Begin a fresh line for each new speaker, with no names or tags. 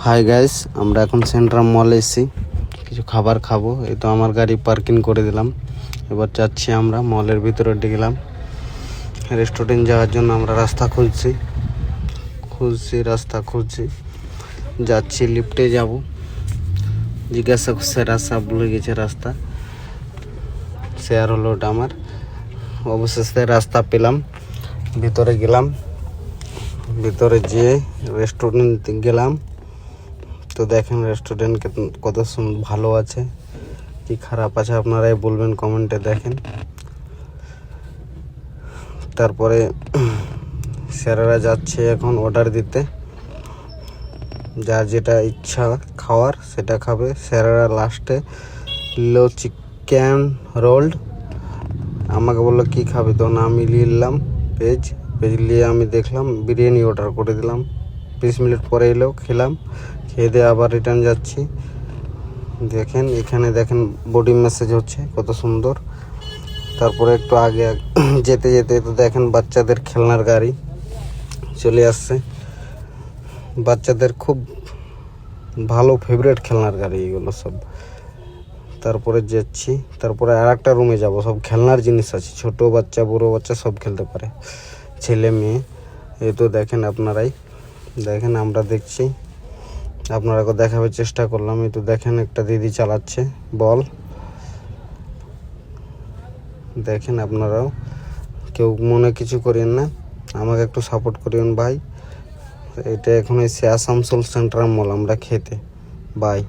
Hi guys, আমরা এখন Centrum মলে এসেছি, কিছু খাবার খাবো। এই তো আমার গাড়ি পার্কিং করে দিলাম। এবার যাচ্ছি আমরা মলের ভিতরে ঢুকলাম। রেস্টুরেন্ট যাওয়ার জন্য আমরা রাস্তা খুঁজছি। যাচ্ছি, লিফটে যাব। জিজ্ঞাসা করছে রাস্তা ভুলে গেছে, রাস্তা শেয়ার হলো ওটা আমার। অবশেষে রাস্তা পেলাম, ভিতরে গেলাম। ভিতরে যেয়ে রেস্টুরেন্ট গেলাম। তো দেখেন রেস্টুরেন্ট কত ভালো আছে কি খারাপ আছে আপনারাই বলবেন কমেন্টে। দেখেন, তারপরে স্যারেরা যাচ্ছে এখন অর্ডার দিতে, যার যেটা ইচ্ছা খাওয়ার সেটা খাবে। স্যারেরা লাস্টে লো চিকেন রোল্ড, আমাকে বললো কি খাবি, তো না আমি নিলাম পেজ নিয়ে আমি দেখলাম বিরিয়ানি অর্ডার করে দিলাম। 20 মিনিট পরে এলো, খেলাম। খেয়ে দিয়ে আবার রিটার্ন যাচ্ছি। দেখেন এখানে দেখেন বডি ম্যাসেজ হচ্ছে কত সুন্দর। তারপরে একটু আগে যেতে যেতে তো দেখেন বাচ্চাদের খেলনার গাড়ি চলে আসছে। বাচ্চাদের খুব ভালো ফেভারিট খেলনার গাড়ি এগুলো সব। তারপরে যাচ্ছি, তারপরে আর একটা রুমে যাব, সব খেলনার জিনিস আছে, ছোট বাচ্চা বড় বাচ্চা সব খেলতে পারে, ছেলে মেয়ে। এই তো দেখেন আপনারাই দেখেন, আমরা দেখছি, আপনারাকে দেখাবার চেষ্টা করলাম। এই তো দেখেন একটা দিদি চালাচ্ছে বল। দেখেন আপনারাও কেউ মনে কিছু করেন না, আমাকে একটু সাপোর্ট করেন ভাই। এটা এখন এসে আসানসোল সেন্ট্রাম মল আমরা খেতে। বাই।